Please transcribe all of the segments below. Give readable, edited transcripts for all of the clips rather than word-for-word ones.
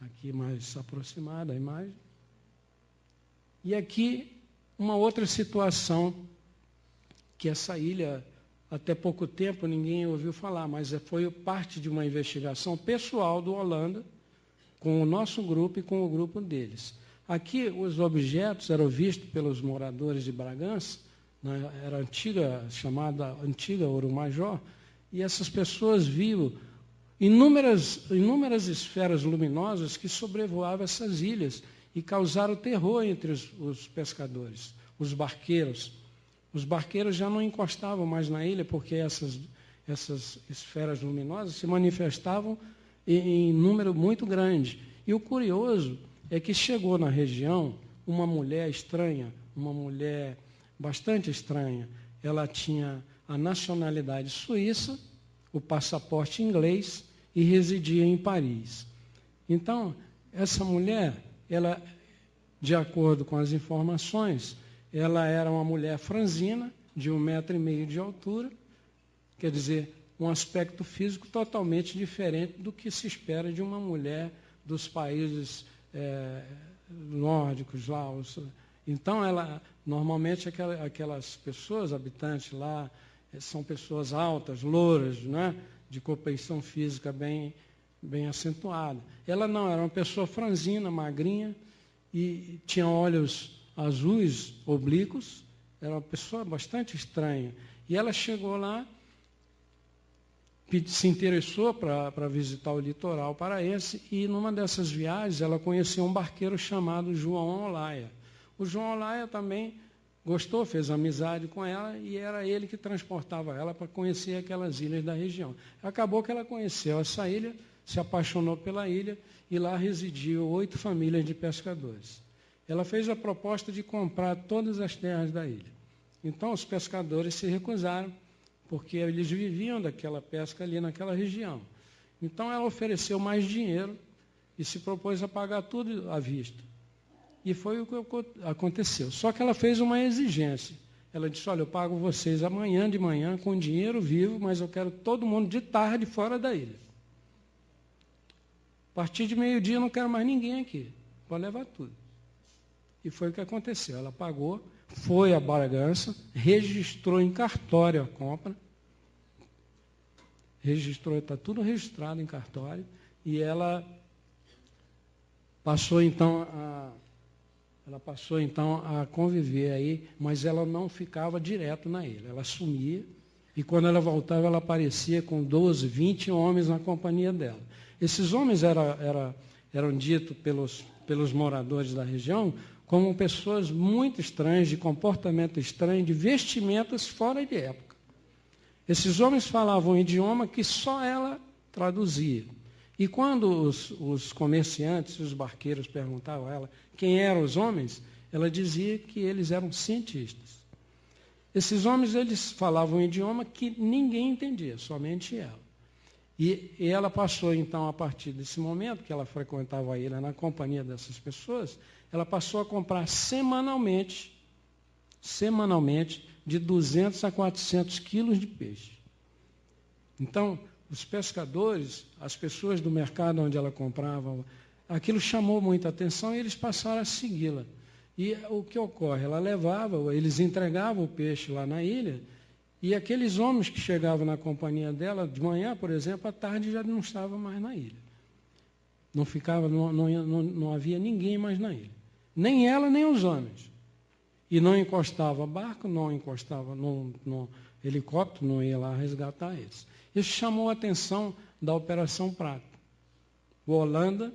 aqui mais aproximada a imagem. E aqui uma outra situação, que essa ilha, até pouco tempo, ninguém ouviu falar, mas foi parte de uma investigação pessoal do Holanda, com o nosso grupo e com o grupo deles. Aqui, os objetos eram vistos pelos moradores de Bragança, era chamada Antiga Ouro Major, e essas pessoas viam inúmeras esferas luminosas que sobrevoavam essas ilhas e causaram terror entre os pescadores, os barqueiros. Os barqueiros já não encostavam mais na ilha, porque essas esferas luminosas se manifestavam em número muito grande. E o curioso é que chegou na região uma mulher estranha, uma mulher bastante estranha. Ela tinha a nacionalidade suíça, o passaporte inglês e residia em Paris. Então, essa mulher, ela, de acordo com as informações, ela era uma mulher franzina, de 1,5 metro de altura, quer dizer, um aspecto físico totalmente diferente do que se espera de uma mulher dos países nórdicos lá. Então, normalmente aquelas pessoas, habitantes lá, são pessoas altas, louras, né, de compleição física bem acentuada. Ela não, era uma pessoa franzina, magrinha, e tinha olhos azuis, oblíquos, era uma pessoa bastante estranha. E ela chegou lá, se interessou para visitar o litoral paraense, e numa dessas viagens ela conheceu um barqueiro chamado João Olaia. O João Olaia também gostou, fez amizade com ela, e era ele que transportava ela para conhecer aquelas ilhas da região. Acabou que ela conheceu essa ilha, se apaixonou pela ilha, e lá residiam 8 famílias de pescadores. Ela fez a proposta de comprar todas as terras da ilha. Então, os pescadores se recusaram, porque eles viviam daquela pesca ali naquela região. Então, ela ofereceu mais dinheiro e se propôs a pagar tudo à vista. E foi o que aconteceu. Só que ela fez uma exigência. Ela disse, olha, eu pago vocês amanhã de manhã com dinheiro vivo, mas eu quero todo mundo de tarde fora da ilha. A partir de meio-dia eu não quero mais ninguém aqui. Pode levar tudo. E foi o que aconteceu. Ela pagou, foi a Bragança, registrou em cartório a compra, está tudo registrado em cartório, e ela passou então a conviver aí, mas ela não ficava direto na ilha, ela sumia, e quando ela voltava, ela aparecia com 12, 20 homens na companhia dela. Esses homens eram ditos pelos moradores da região como pessoas muito estranhas, de comportamento estranho, de vestimentas fora de época. Esses homens falavam um idioma que só ela traduzia. E quando os comerciantes, os barqueiros perguntavam a ela quem eram os homens, ela dizia que eles eram cientistas. Esses homens, eles falavam um idioma que ninguém entendia, somente ela. E ela passou, então, a partir desse momento, que ela frequentava a ilha na companhia dessas pessoas, ela passou a comprar semanalmente, de 200 a 400 quilos de peixe. Então, os pescadores, as pessoas do mercado onde ela comprava, aquilo chamou muita atenção e eles passaram a segui-la. E o que ocorre? Ela levava, eles entregavam o peixe lá na ilha, e aqueles homens que chegavam na companhia dela, de manhã, por exemplo, à tarde já não estavam mais na ilha. Não havia ninguém mais na ilha. Nem ela, nem os homens. E não encostava barco, não encostava no helicóptero, não ia lá resgatar eles. Isso chamou a atenção da Operação Prato. O Holanda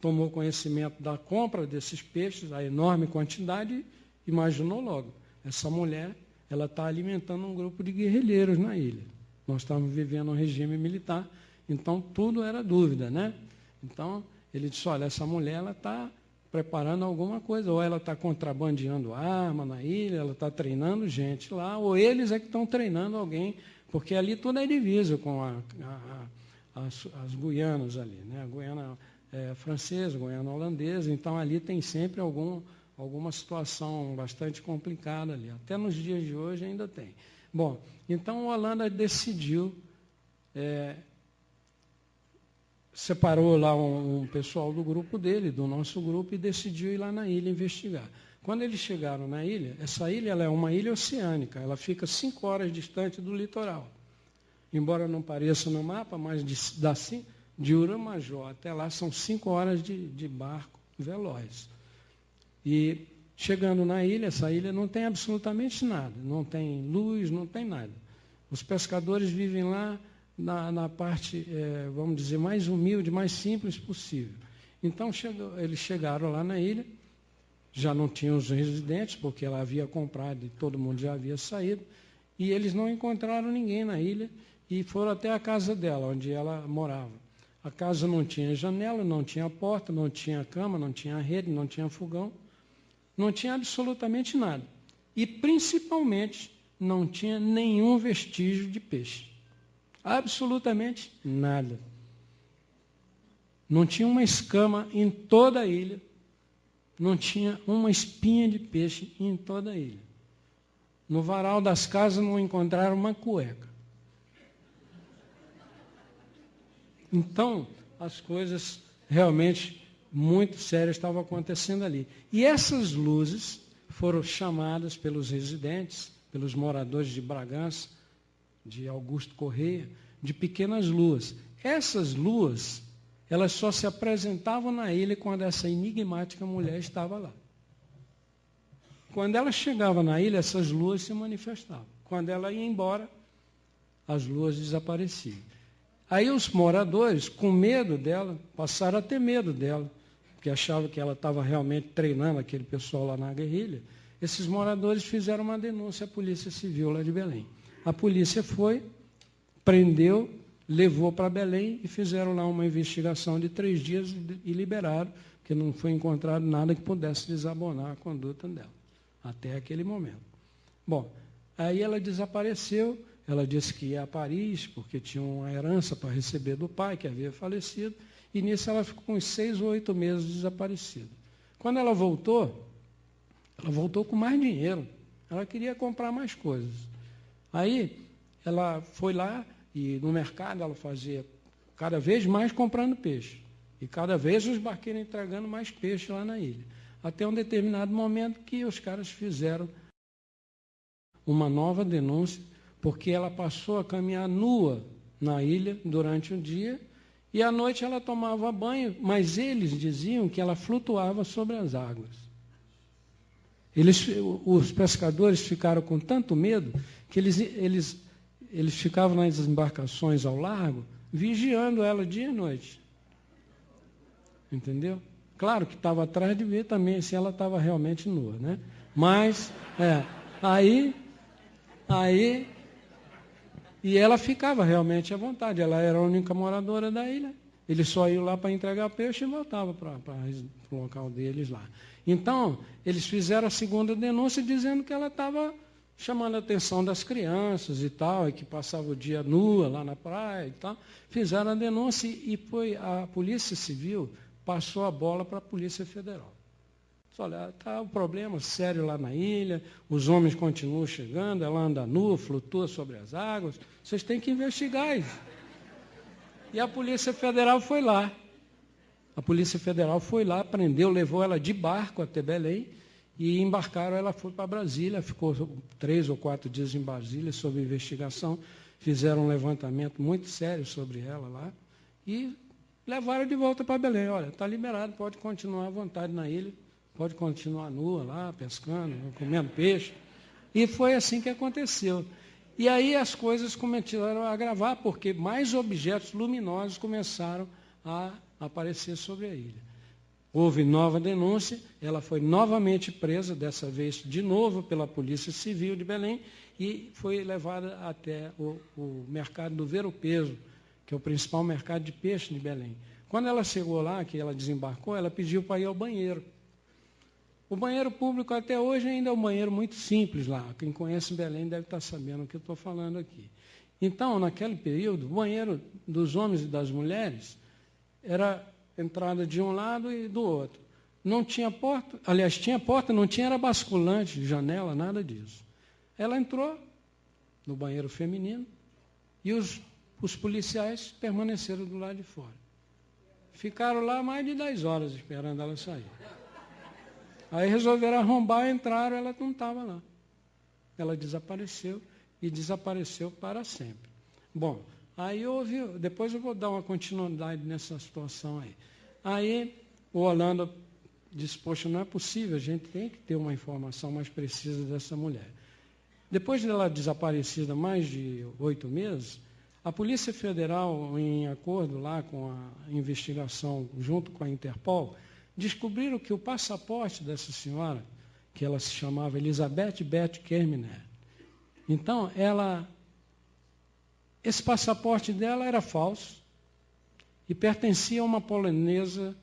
tomou conhecimento da compra desses peixes, a enorme quantidade, e imaginou logo, essa mulher, ela está alimentando um grupo de guerrilheiros na ilha. Nós estávamos vivendo um regime militar, então tudo era dúvida, né? Então, ele disse, olha, essa mulher, ela está preparando alguma coisa, ou ela está contrabandeando arma na ilha, ela está treinando gente lá, ou eles é que estão treinando alguém, porque ali tudo é divisa com as Guianas ali, né? A Guiana francesa, a Guiana holandesa, então ali tem sempre alguma situação bastante complicada ali. Até nos dias de hoje ainda tem. Bom, então a Holanda decidiu separou lá um pessoal do grupo dele, do nosso grupo, e decidiu ir lá na ilha investigar. Quando eles chegaram na ilha, essa ilha ela é uma ilha oceânica, ela fica 5 horas distante do litoral. Embora não pareça no mapa, mas de Uramajó até lá são 5 horas de barco veloz. E chegando na ilha, essa ilha não tem absolutamente nada, não tem luz, não tem nada. Os pescadores vivem lá na parte, vamos dizer, mais humilde, mais simples possível. Então, eles chegaram lá na ilha, já não tinham os residentes, porque ela havia comprado e todo mundo já havia saído, e eles não encontraram ninguém na ilha e foram até a casa dela, onde ela morava. A casa não tinha janela, não tinha porta, não tinha cama, não tinha rede, não tinha fogão, não tinha absolutamente nada. E, principalmente, não tinha nenhum vestígio de peixe. Absolutamente nada. Não tinha uma escama em toda a ilha, não tinha uma espinha de peixe em toda a ilha. No varal das casas não encontraram uma cueca. Então, as coisas realmente muito sérias estavam acontecendo ali. E essas luzes foram chamadas pelos residentes, pelos moradores de Bragança, de Augusto Correia, de pequenas luas. Essas luas, elas só se apresentavam na ilha quando essa enigmática mulher estava lá. Quando ela chegava na ilha, essas luas se manifestavam. Quando ela ia embora, as luas desapareciam. Aí os moradores, com medo dela, passaram a ter medo dela, porque achavam que ela estava realmente treinando aquele pessoal lá na guerrilha. Esses moradores fizeram uma denúncia à Polícia Civil lá de Belém. A polícia foi, prendeu, levou para Belém e fizeram lá uma investigação de 3 dias e liberaram, porque não foi encontrado nada que pudesse desabonar a conduta dela, até aquele momento. Bom, aí ela desapareceu, ela disse que ia a Paris, porque tinha uma herança para receber do pai, que havia falecido, e nisso ela ficou uns 6 ou 8 meses desaparecida. Quando ela voltou com mais dinheiro, ela queria comprar mais coisas. Aí ela foi lá e no mercado ela fazia cada vez mais comprando peixe. E cada vez os barqueiros entregando mais peixe lá na ilha. Até um determinado momento que os caras fizeram uma nova denúncia, porque ela passou a caminhar nua na ilha durante o dia e à noite ela tomava banho, mas eles diziam que ela flutuava sobre as águas. Os pescadores ficaram com tanto medo que eles ficavam nas embarcações ao largo, vigiando ela dia e noite. Entendeu? Claro que estava atrás de ver também se ela estava realmente nua, né? Mas, e ela ficava realmente à vontade, ela era a única moradora da ilha. Eles só iam lá para entregar peixe e voltavam para o local deles lá. Então, eles fizeram a segunda denúncia dizendo que ela estava chamando a atenção das crianças e tal, e que passava o dia nua lá na praia e tal. Fizeram a denúncia e a Polícia Civil passou a bola para a Polícia Federal. Olha, está um problema sério lá na ilha, os homens continuam chegando, ela anda nua, flutua sobre as águas, vocês têm que investigar isso. E a Polícia Federal foi lá. A Polícia Federal foi lá, prendeu, levou ela de barco até Belém e embarcaram, ela foi para Brasília, ficou 3 ou 4 dias em Brasília sob investigação, fizeram um levantamento muito sério sobre ela lá e levaram de volta para Belém. Olha, está liberado, pode continuar à vontade na ilha, pode continuar nua lá, pescando, comendo peixe. E foi assim que aconteceu. E aí as coisas começaram a agravar, porque mais objetos luminosos começaram a aparecer sobre a ilha. Houve nova denúncia, ela foi novamente presa, dessa vez de novo pela Polícia Civil de Belém, e foi levada até o mercado do Ver-o-Peso, que é o principal mercado de peixe de Belém. Quando ela chegou lá, que ela desembarcou, ela pediu para ir ao banheiro. O banheiro público até hoje ainda é um banheiro muito simples lá. Quem conhece Belém deve estar sabendo o que eu estou falando aqui. Então, naquele período, o banheiro dos homens e das mulheres era entrada de um lado e do outro. Não tinha porta, aliás, tinha porta, não tinha, era basculante, janela, nada disso. Ela entrou no banheiro feminino e os policiais permaneceram do lado de fora. Ficaram lá mais de 10 horas esperando ela sair. Aí resolveram arrombar, entraram, ela não estava lá. Ela desapareceu e desapareceu para sempre. Bom, aí depois eu vou dar uma continuidade nessa situação aí. Aí o Holanda disse, poxa, não é possível, a gente tem que ter uma informação mais precisa dessa mulher. Depois dela desaparecida mais de 8 meses, a Polícia Federal, em acordo lá com a investigação junto com a Interpol, descobriram que o passaporte dessa senhora, que ela se chamava Elizabeth Beth Kermner, então esse passaporte dela era falso e pertencia a uma polonesa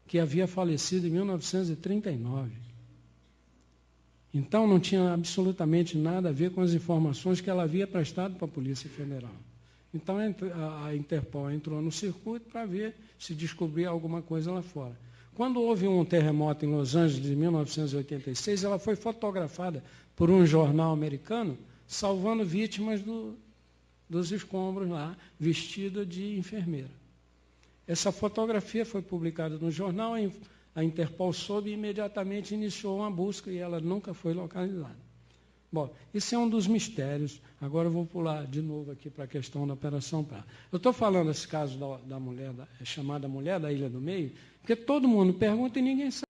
que havia falecido em 1939. Então não tinha absolutamente nada a ver com as informações que ela havia prestado para a Polícia Federal. Então a Interpol entrou no circuito para ver se descobria alguma coisa lá fora. Quando houve um terremoto em Los Angeles em 1986, ela foi fotografada por um jornal americano, salvando vítimas dos escombros lá, vestida de enfermeira. Essa fotografia foi publicada no jornal, a Interpol soube e imediatamente iniciou uma busca e ela nunca foi localizada. Bom, esse é um dos mistérios. Agora eu vou pular de novo aqui para a questão da Operação Prato. Eu estou falando esse caso da mulher, chamada Mulher da Ilha do Meio, porque todo mundo pergunta e ninguém sabe.